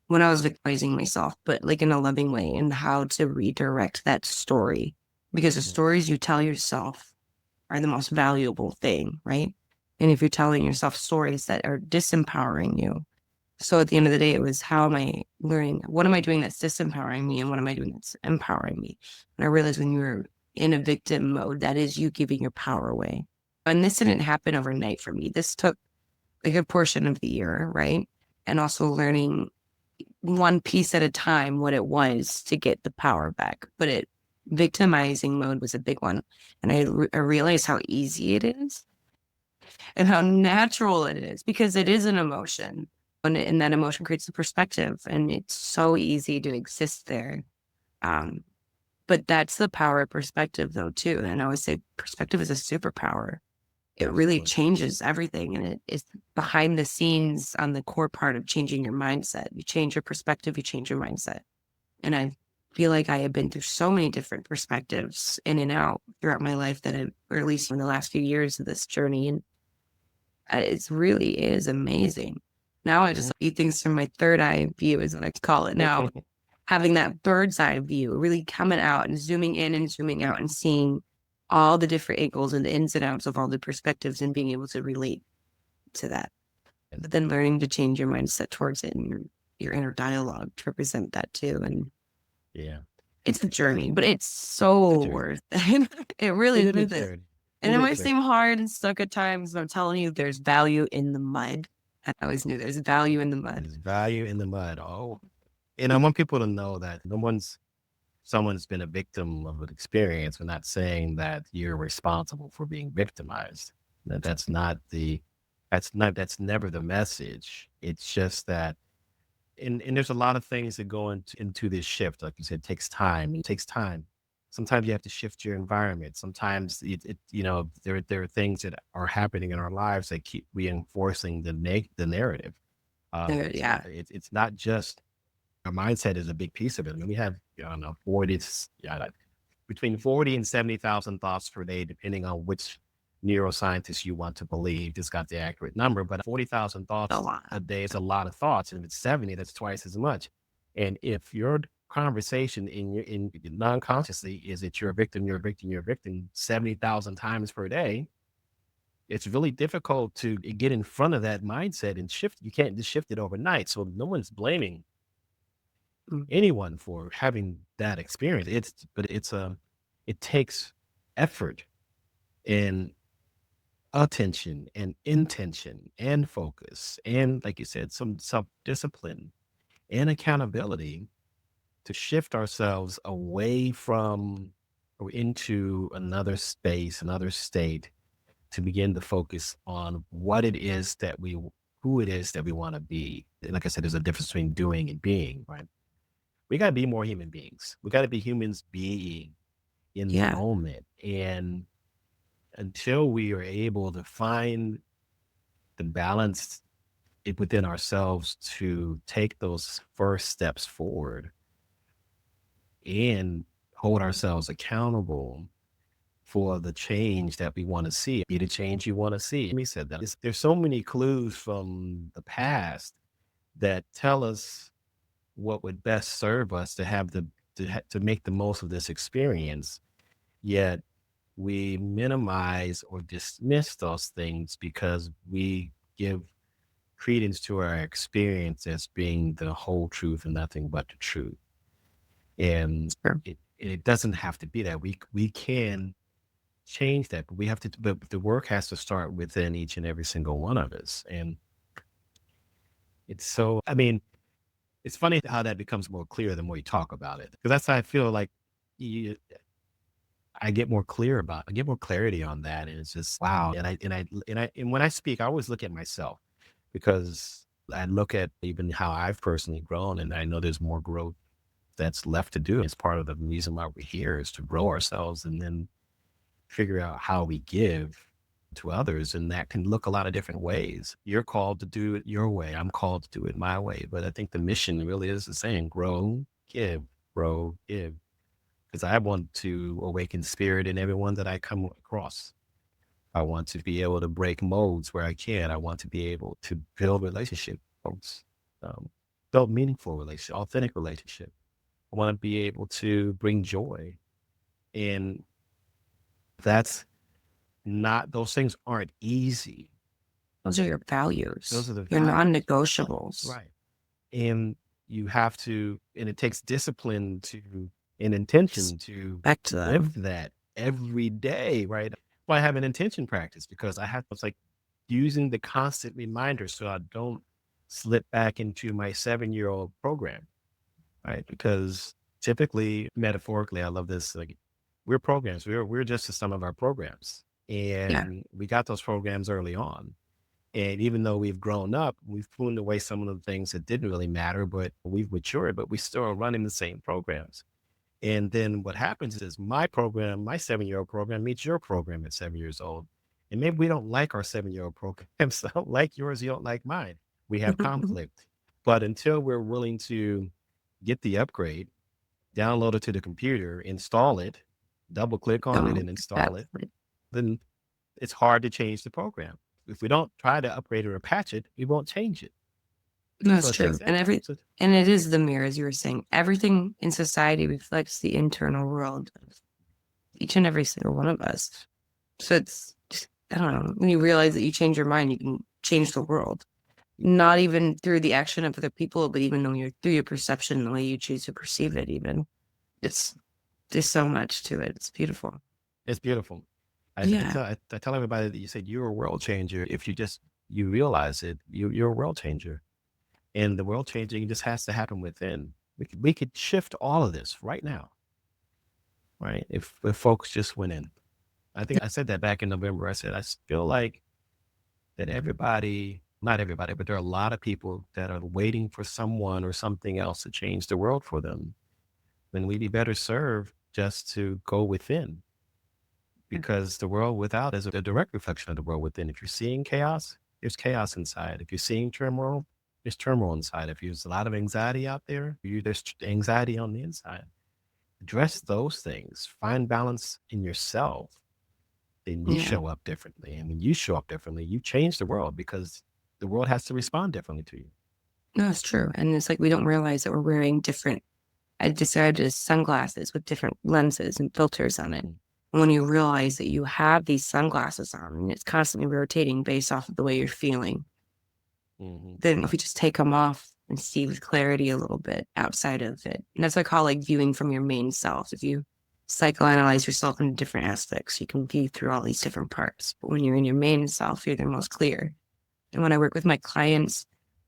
when I was victimizing myself, but like in a loving way, and how to redirect that story. Because the stories you tell yourself are the most valuable thing, right? And if you're telling yourself stories that are disempowering you, so at the end of the day, it was, how am I learning? What am I doing that's disempowering me? And what am I doing that's empowering me? And I realized when you're in a victim mode, that is you giving your power away. And this didn't happen overnight for me. This took a good portion of the year, right? And also learning one piece at a time what it was to get the power back. But victimizing mode was a big one. And I realized how easy it is and how natural it is, because it is an emotion. And that emotion creates a perspective, and it's so easy to exist there. But that's the power of perspective, though, too. And I always say perspective is a superpower. It really changes everything, and it is behind the scenes on the core part of changing your mindset. You change your perspective, you change your mindset. And I feel like I have been through so many different perspectives in and out throughout my life or at least in the last few years of this journey. And it really is amazing. Now I just eat things from my third eye view, is what I call it now. Having that bird's eye view, really coming out and zooming in and zooming out and seeing all the different angles and the ins and outs of all the perspectives and being able to relate to that. But then learning to change your mindset towards it and your inner dialogue to represent that too. And
Yeah.
it's a journey, but it's so worth it. It really is worth it. And it might seem hard and stuck at times, but I'm telling you, there's value in the mud. I always knew there's value in the mud.
There's value in the mud. Oh, and I want people to know that someone's been a victim of an experience. We're not saying that you're responsible for being victimized. That's never the message. It's just that, and there's a lot of things that go into this shift. Like you said, it takes time. It takes time. Sometimes you have to shift your environment. Sometimes there are things that are happening in our lives that keep reinforcing the narrative.
Yeah.
It's not just our mindset is a big piece of it. I mean, we have, I don't know, 40, yeah, between 40 and 70,000 thoughts per day, depending on which neuroscientist you want to believe. Just got the accurate number, but 40,000
A
thoughts
lot.
a day is a lot of thoughts. And if it's 70, that's twice as much. And if your conversation in non-consciously is that you're a victim, you're a victim, you're a victim 70,000 times per day, it's really difficult to get in front of that mindset and shift. You can't just shift it overnight. So no one's blaming
Mm.
anyone for having that experience. It takes effort and attention and intention and focus and, like you said, some self-discipline and accountability to shift ourselves away from or into another space, another state, to begin to focus on what it is that who it is that we want to be. And like I said, there's a difference between doing and being, right? We got to be more human beings. We got to be humans being in the
Yeah.
moment. And until we are able to find the balance within ourselves to take those first steps forward and hold ourselves accountable for the change that we want to see, be the change you want to see. Me said that. There's so many clues from the past that tell us what would best serve us to have to make the most of this experience. Yet we minimize or dismiss those things because we give credence to our experience as being the whole truth and nothing but the truth. And
Sure.
it doesn't have to be that. We can change that, but we have to. But the work has to start within each and every single one of us. And it's so. I mean, it's funny how that becomes more clear the more you talk about it, because that's how I feel like you, I get more clear about. I get more clarity on that, and it's just wow. And when I speak, I always look at myself because I look at even how I've personally grown, and I know there's more growth that's left to do. It's part of the reason why we're here is to grow ourselves and then figure out how we give to others. And that can look a lot of different ways. You're called to do it your way. I'm called to do it my way. But I think the mission really is the same: grow, give. Because I want to awaken spirit in everyone that I come across. I want to be able to break molds where I can. I want to be able to build relationship, folks. Um, build meaningful relationship, authentic relationship. I want to be able to bring joy. And that's not, those things aren't easy.
Those are your values,
Those are the
your
values.
non-negotiables.
Right. And you have to, and it takes discipline and intention to
Back to them.
live that every day, right? That's why I have an intention practice, because it's like using the constant reminder so I don't slip back into my 7-year-old program, right? Because typically, metaphorically, I love this. Like, we're programs. We're just the sum of our programs,
Yeah.
and we got those programs early on. And even though we've grown up, we've pruned away some of the things that didn't really matter, but we've matured, but we still are running the same programs. And then what happens is my program, my 7-year-old program meets your program at 7 years old. And maybe we don't like our 7-year-old programs. I don't like yours. You don't like mine. We have conflict. But until we're willing to get the upgrade, download it to the computer, install it, double click on it
No,
and install
that's
it, then it's hard to change the program. If we don't try to upgrade or patch it, we won't change it. So
that's
it takes
true. And
effort.
and it is the mirror, as you were saying. Everything in society reflects the internal world of each and every single one of us. So it's just, I don't know, when you realize that you change your mind, you can change the world. Not even through the action of other people, but even through your perception, the way you choose to perceive it, even. It's there's so much to it. It's beautiful.
It's beautiful.
Yeah.
I tell everybody that you said you're a world changer. If you realize it, you're a world changer, and the world changing just has to happen within. We could shift all of this right now, right? If folks just went in. I think I said that back in November. I said I feel like that everybody, not everybody, but there are a lot of people that are waiting for someone or something else to change the world for them. Then we'd be better served just to go within, because the world without is a direct reflection of the world within. If you're seeing chaos, there's chaos inside. If you're seeing turmoil, There's turmoil inside of you. There's a lot of anxiety out there. There's anxiety on the inside. Address those things. Find balance in yourself. Then you
Yeah,
show up differently. And when you show up differently, you change the world because the world has to respond differently to you.
no, it's true. And it's like we don't realize that we're wearing different. I decided sunglasses with different lenses and filters on it.
Mm-hmm.
And when you realize that you have these sunglasses on and it's constantly rotating based off of the way you're feeling,
Mm-hmm.
then if you just take them off and see with clarity a little bit outside of it. And that's what I call like viewing from your main self. If you psychoanalyze yourself in different aspects, you can view through all these different parts. But when you're in your main self, you're the most clear. And when I work with my clients,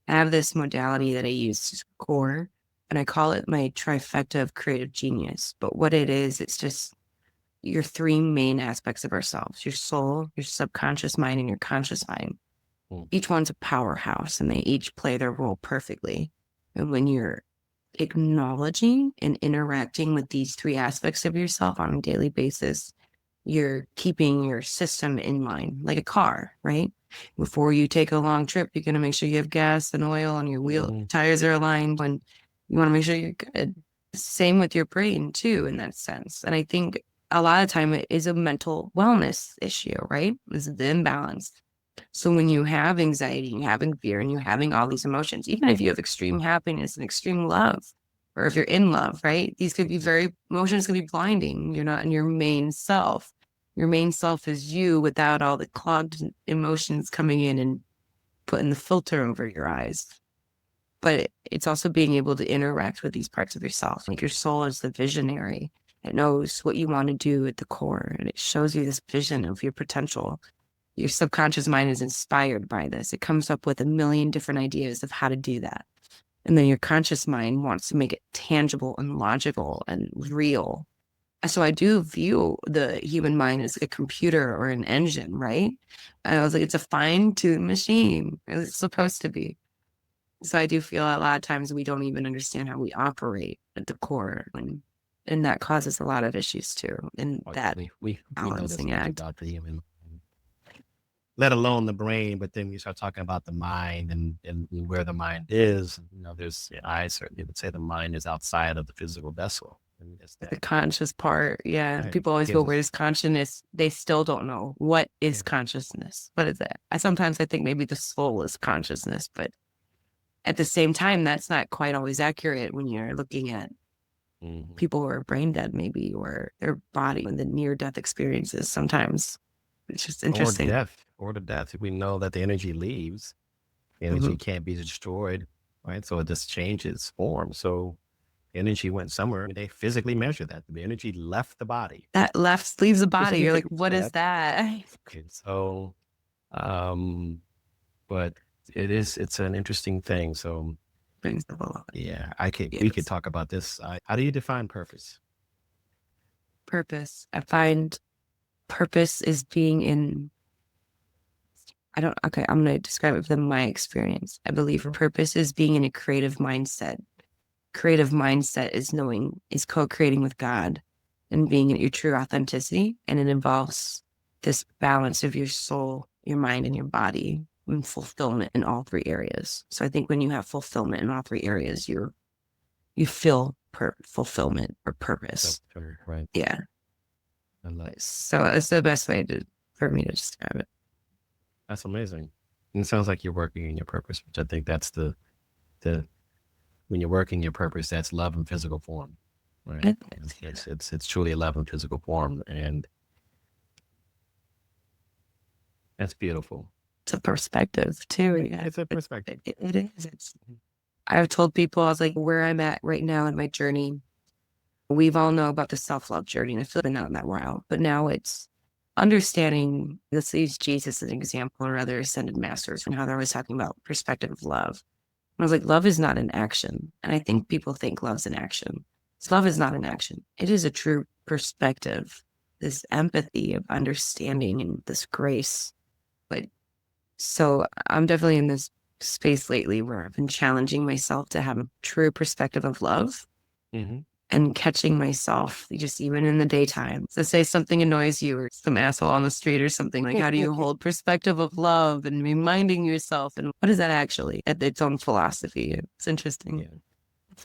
I have this modality that I use to core, and I call it my trifecta of creative genius. But what it is, it's just your three main aspects of ourselves: your soul, your subconscious mind, and your conscious mind.
Mm-hmm.
Each one's a powerhouse and they each play their role perfectly. And when you're acknowledging and interacting with these three aspects of yourself on a daily basis, you're keeping your system in line like a car, right? Before you take a long trip, you're going to make sure you have gas and oil and your wheel
Mm-hmm.
tires are aligned when you want to make sure you're good. Same with your brain too, in that sense. And I think a lot of time it is a mental wellness issue, right? Is the imbalance. So when you have anxiety, and you're having fear, and you're having all these emotions, even if you have extreme happiness and extreme love, or if you're in love, right? These could be emotions could be blinding. You're not in your main self. Your main self is you without all the clogged emotions coming in and putting the filter over your eyes. But it's also being able to interact with these parts of yourself. Like your soul is the visionary. It knows what you want to do at the core, and it shows you this vision of your potential. Your subconscious mind is inspired by this. It comes up with a million different ideas of how to do that. And then your conscious mind wants to make it tangible and logical and real. So I do view the human mind as a computer or an engine, right? And I was like, it's a fine-tuned machine. It's supposed to be. So I do feel a lot of times we don't even understand how we operate at the core. And that causes a lot of issues too. And that
We know this
balancing
much
act.
about the human, let alone the brain. But then we start talking about the mind and where the mind is. I certainly would say the mind is outside of the physical vessel. I mean, it's
The
that.
conscious part. Yeah.
Right.
People always go,
Gives
where
us,
is consciousness? They still don't know. What is
yeah.
consciousness? What is that? Sometimes I think maybe the soul is consciousness, but at the same time, that's not quite always accurate when you're looking at
Mm-hmm.
people who are brain dead, maybe, or their body and the near death experiences. Sometimes it's just
Or
interesting.
death, or the death. We know that the energy leaves. The
Mhm.
energy can't be destroyed, right? So it just changes form. So energy went somewhere, and they physically measure that. The energy left the body.
That left leaves the body. You're like, what is
That.
that?
Okay, so, um, but it's an interesting thing. So
Brings the whole
yeah, we could
yes.
talk about this. How do you define purpose?
Purpose. I find purpose is being in okay, I'm going to describe it from my experience. I believe
Sure.
purpose is being in a creative mindset. Creative mindset is co-creating with God and being in your true authenticity. And it involves this balance of your soul, your mind, and your body and fulfillment in all three areas. So I think when you have fulfillment in all three areas, you feel fulfillment or
So,
purpose.
sure, right.
Yeah.
I love
So it's the best way for me to describe it.
That's amazing. And it sounds like you're working in your purpose, which I think that's the when you're working your purpose, that's love in physical form, right? It's truly a love in physical form, and that's beautiful.
It's a perspective too. Yeah.
It's a perspective.
It is. I've told people, I was like, where I'm at right now in my journey, we've all know about the self-love journey. And I feel like I've been out in that while, but now it's understanding, let's use Jesus as an example or other ascended masters and how they're always talking about perspective of love. And I was like, love is not an action. And I think people think love's an action. So love is not an action. It is a true perspective, this empathy of understanding and this grace. But so I'm definitely in this space lately where I've been challenging myself to have a true perspective of love.
Mm-hmm.
and catching myself just even in the daytime. So say something annoys you or some asshole on the street or something, like how do you hold perspective of love and reminding yourself, and what is that actually at its own philosophy? It's interesting.
Yeah.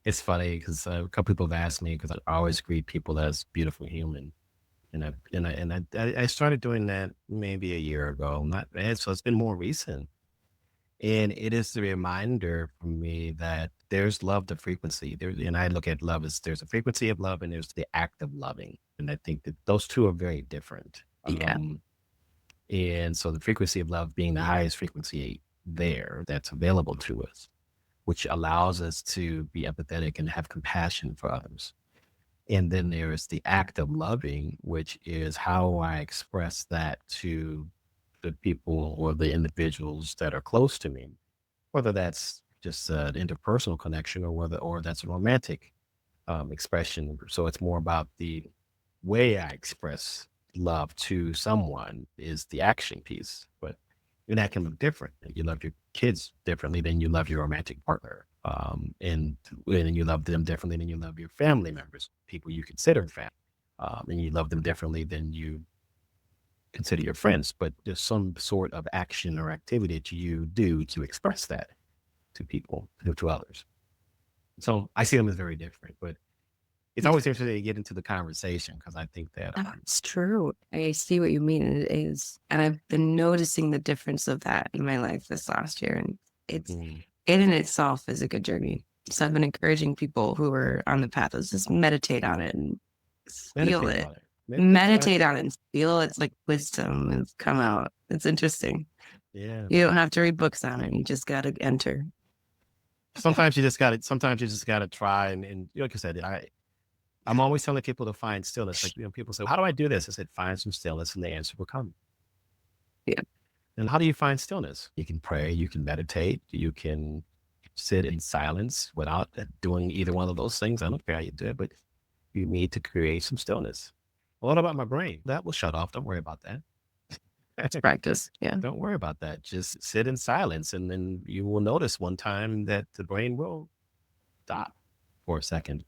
It's funny because a couple people have asked me, because I always greet people as beautiful human. I started doing that maybe a year ago. So it's been more recent. And it is the reminder for me that there's love to frequency. And I look at love as there's a frequency of love and there's the act of loving. And I think that those two are very different.
Yeah.
And so the frequency of love being the highest frequency there that's available to us, which allows us to be empathetic and have compassion for others. And then there is the act of loving, which is how I express that to the people or the individuals that are close to me, whether that's just an interpersonal connection or that's a romantic expression. So it's more about the way I express love to someone is the action piece, but and that can look different. You love your kids differently than you love your romantic partner. And you love them differently than you love your family members, people you consider family. And you love them differently than you consider your friends, but there's some sort of action or activity that you do to express that to people, to others. So I see them as very different, but it's always interesting to get into the conversation because I think that
It's true. I see what you mean. It is. And I've been noticing the difference of that in my life this last year. And it in itself is a good journey. So I've been encouraging people who are on the path of just meditate on it and feel it. Meditate on it and feel it's like wisdom has come out. It's interesting.
Yeah.
You don't have to read books on it. You just got to enter.
Sometimes you just got to try. And like I said, I'm always telling people to find stillness. Like, people say, how do I do this? I said, find some stillness and the answer will come.
Yeah.
And how do you find stillness? You can pray, you can meditate, you can sit in silence without doing either one of those things. I don't care how you do it, but you need to create some stillness. What about my brain? That will shut off. Don't worry about that.
It's practice. Yeah.
Don't worry about that. Just sit in silence. And then you will notice one time that the brain will stop for a second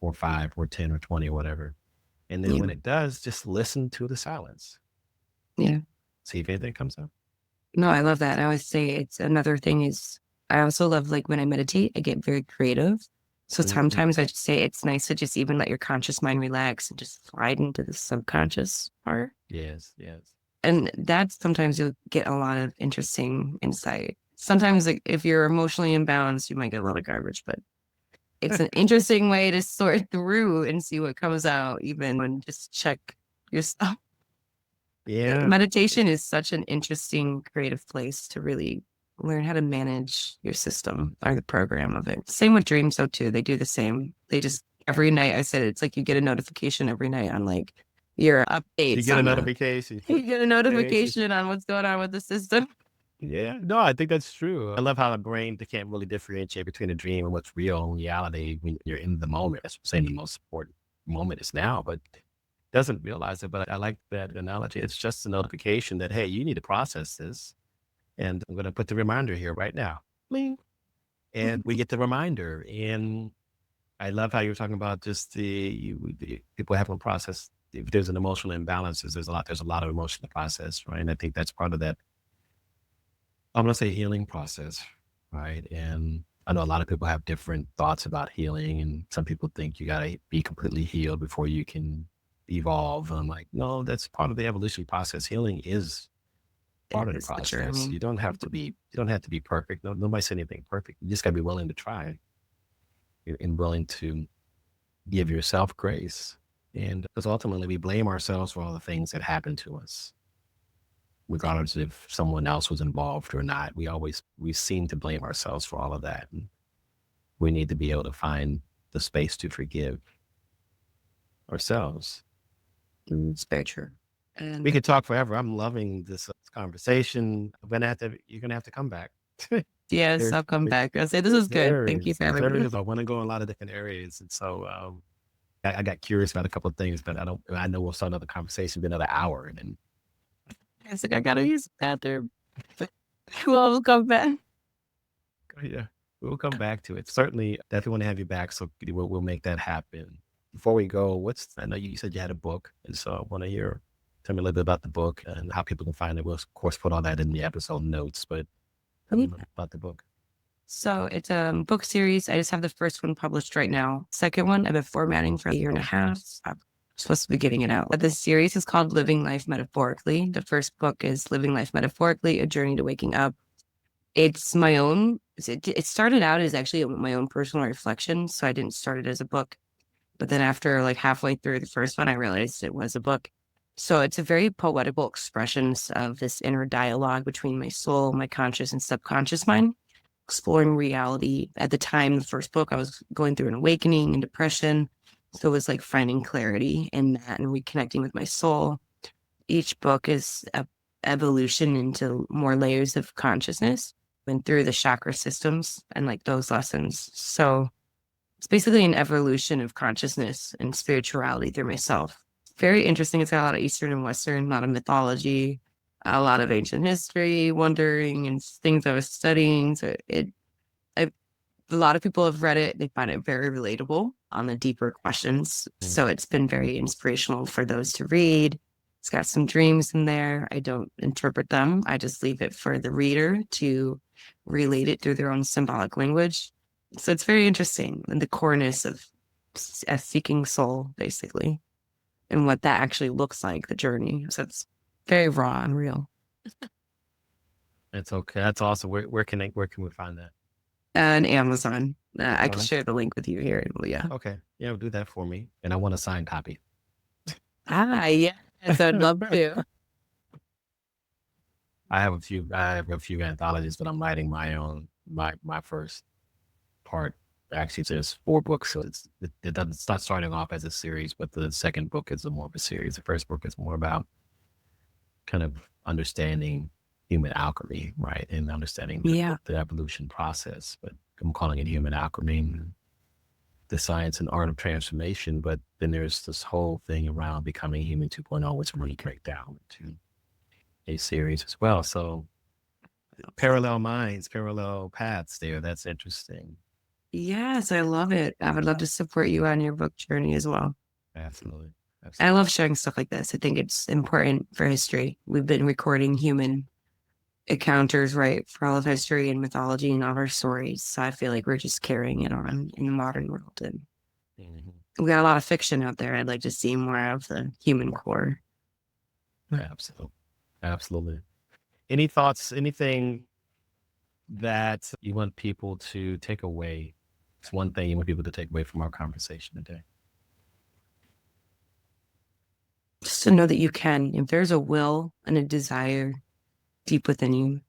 or 5 or 10 or 20 or whatever. And then when it does, just listen to the silence.
Yeah.
See if anything comes up.
No, I love that. I always say it's another thing is I also love like when I meditate, I get very creative. So sometimes I just say it's nice to just even let your conscious mind relax and just slide into the subconscious part.
Yes.
And that's sometimes you'll get a lot of interesting insight. Sometimes like if you're emotionally imbalanced, you might get a lot of garbage, but it's an interesting way to sort through and see what comes out, even when just check yourself.
Yeah.
Meditation is such an interesting creative place to really learn how to manage your system or the program of it. Same with dreams though too. They do the same. They just every night, I said it's like you get a notification every night on like your updates.
You get a notification.
You get a notification on what's going on with the system.
Yeah, no, I think that's true. I love how the brain can't really differentiate between a dream and what's real reality when you're in the moment. That's what I'm saying the most important moment is now, but doesn't realize it. But I like that analogy. It's just a notification that, hey, you need to process this. And I'm going to put the reminder here right now. Bling. And we get the reminder. And I love how you're talking about just the people having to process. If there's an emotional imbalance, there's a lot of emotion to process, right? And I think that's part of that. I'm going to say healing process, right? And I know a lot of people have different thoughts about healing, and some people think you got to be completely healed before you can evolve. And I'm like, no, that's part of the evolution process. Healing is part of the process. You don't have to be perfect. Nobody said anything perfect. You just got to be willing to try and willing to give yourself grace. And because ultimately we blame ourselves for all the things that happen to us, regardless if someone else was involved or not. We seem to blame ourselves for all of that. And we need to be able to find the space to forgive ourselves.
It's very true. And
we could talk forever. I'm loving this conversation. You're gonna have to come back.
Yes, I'll come back. I'll say this is good. Thank you for having me.
I want to go in a lot of different areas, and so I got curious about a couple of things, but I know we'll start another conversation, be another hour, and then
I was like, I gotta use the bathroom. But we'll come back.
Yeah. We'll come back to it. Certainly, definitely want to have you back. So we'll make that happen. Before we go, I know you said you had a book. And so I want to tell me a little bit about the book and how people can find it. We'll, of course, put all that in the episode notes, but tell me a little about the book.
So it's a book series. I just have the first one published right now. Second one, I've been formatting for a year and a half. I'm supposed to be getting it out. But this series is called Living Life Metaphorically. The first book is Living Life Metaphorically, A Journey to Waking Up. It's my own. It started out as actually my own personal reflection. So I didn't start it as a book. But then after like halfway through the first one, I realized it was a book. So it's a very poetical expressions of this inner dialogue between my soul, my conscious and subconscious mind, exploring reality. At the time, the first book, I was going through an awakening and depression. So it was like finding clarity in that and reconnecting with my soul. Each book is a evolution into more layers of consciousness and through the chakra systems and like those lessons. So it's basically an evolution of consciousness and spirituality through myself. Very interesting. It's got a lot of Eastern and Western, a lot of mythology, a lot of ancient history, wondering, and things I was studying. So a lot of people have read it. They find it very relatable on the deeper questions. So it's been very inspirational for those to read. It's got some dreams in there. I don't interpret them. I just leave it for the reader to relate it through their own symbolic language. So it's very interesting in the coreness of a seeking soul, basically, and what that actually looks like, the journey. So it's very raw and real.
It's okay. That's awesome. Where can we find that?
And Amazon. I can share the link with you here. Yeah.
Okay. Yeah, do that for me. And I want a signed copy.
Yes, I'd love to.
I have a few anthologies, but I'm writing my own, my first part. Actually, there's 4 books, so it doesn't start starting off as a series, but the second book is more of a series. The first book is more about kind of understanding human alchemy, right? And understanding the evolution process. But I'm calling it human alchemy, the science and art of transformation. But then there's this whole thing around becoming human 2.0, which really break down into a series as well. So parallel minds, parallel paths there. That's interesting.
Yes, I love it. I would love to support you on your book journey as well.
Absolutely.
I love sharing stuff like this. I think it's important for history. We've been recording human encounters, right, for all of history and mythology and all our stories. So I feel like we're just carrying it on in the modern world. And we got a lot of fiction out there. I'd like to see more of the human core.
Absolutely. Any thoughts, anything that you want people to take away? It's one thing you want people to take away from our conversation today.
Just to know that you can, if there's a will and a desire deep within you,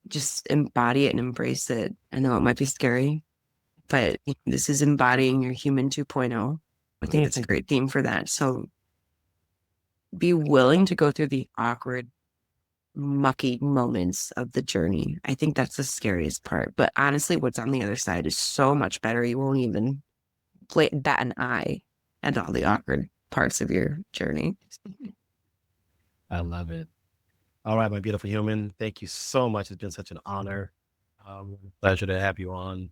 just embody it and embrace it. I know it might be scary, but this is embodying your human 2.0. I think it's a great theme for that. So be willing to go through the awkward, mucky moments of the journey. I think that's the scariest part. But honestly, what's on the other side is so much better. You won't even bat an eye at all the awkward parts of your journey.
I love it. All right, my beautiful human. Thank you so much. It's been such an honor. Pleasure to have you on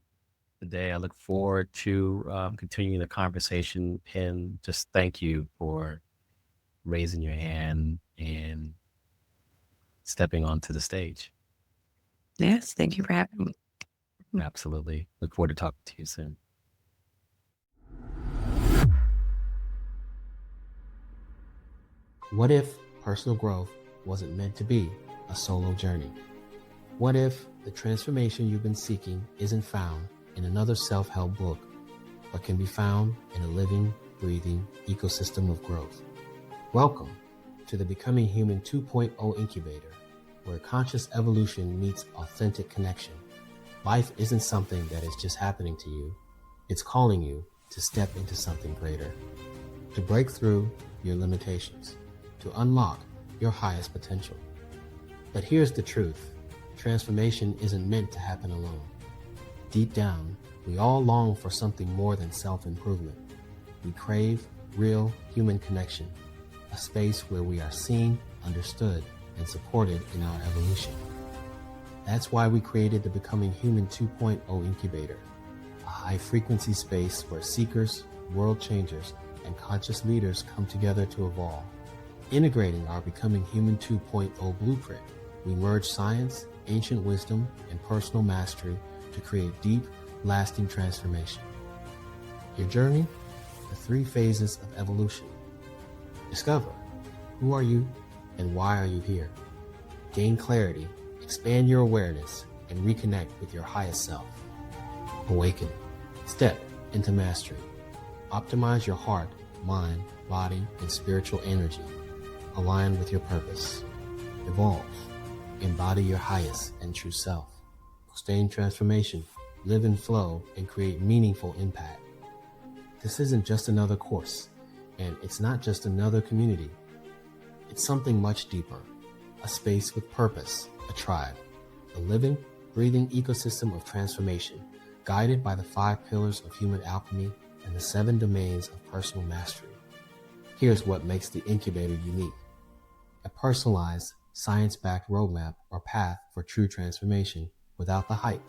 today. I look forward to continuing the conversation, and just thank you for raising your hand and stepping onto the stage.
Yes, thank you for having me.
Absolutely. Look forward to talking to you soon. What if personal growth wasn't meant to be a solo journey? What if the transformation you've been seeking isn't found in another self-help book, but can be found in a living, breathing ecosystem of growth? Welcome to the Becoming Human 2.0 Incubator, where conscious evolution meets authentic connection. Life isn't something that is just happening to you. It's calling you to step into something greater, to break through your limitations, to unlock your highest potential. But here's the truth. Transformation isn't meant to happen alone. Deep down, we all long for something more than self-improvement. We crave real human connection, a space where we are seen, understood, and supported in our evolution.
That's why we created the Becoming Human 2.0 Incubator, a high-frequency space where seekers, world changers, and conscious leaders come together to evolve. Integrating our Becoming Human 2.0 blueprint, we merge science, ancient wisdom, and personal mastery to create deep, lasting transformation. Your journey? The 3 phases of evolution. Discover who are you and why are you here. Gain clarity, expand your awareness, and reconnect with your highest self. Awaken. Step into mastery. Optimize your heart, mind, body, and spiritual energy. Align with your purpose. Evolve. Embody your highest and true self. Sustain transformation. Live in flow and create meaningful impact. This isn't just another course, and it's not just another community. It's something much deeper. A space with purpose, a tribe, a living, breathing ecosystem of transformation, guided by the 5 pillars of human alchemy and the 7 domains of personal mastery. Here's what makes the Incubator unique. A personalized, science-backed roadmap or path for true transformation without the hype.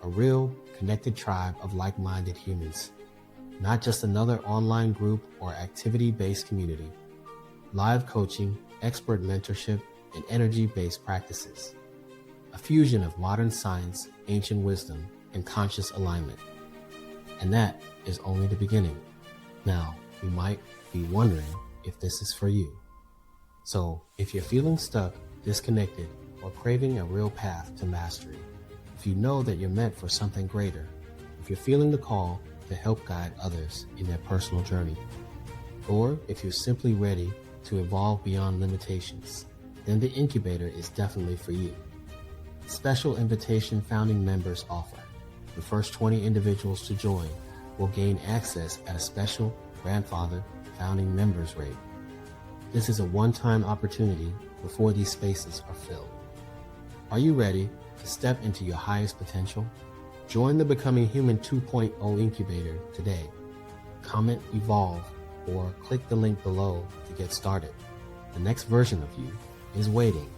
A real, connected tribe of like-minded humans. Not just another online group or activity-based community. Live coaching, expert mentorship, and energy-based practices. A fusion of modern science, ancient wisdom, and conscious alignment. And that is only the beginning. Now, you might be wondering if this is for you. So, if you're feeling stuck, disconnected, or craving a real path to mastery, if you know that you're meant for something greater, if you're feeling the call to help guide others in their personal journey, or if you're simply ready to evolve beyond limitations, then the Incubator is definitely for you. Special invitation founding members offer. The first 20 individuals to join will gain access at a special grandfather founding members rate. This is a one-time opportunity before these spaces are filled. Are you ready to step into your highest potential? Join the Becoming Human 2.0 Incubator today. Comment Evolve or click the link below to get started. The next version of you is waiting.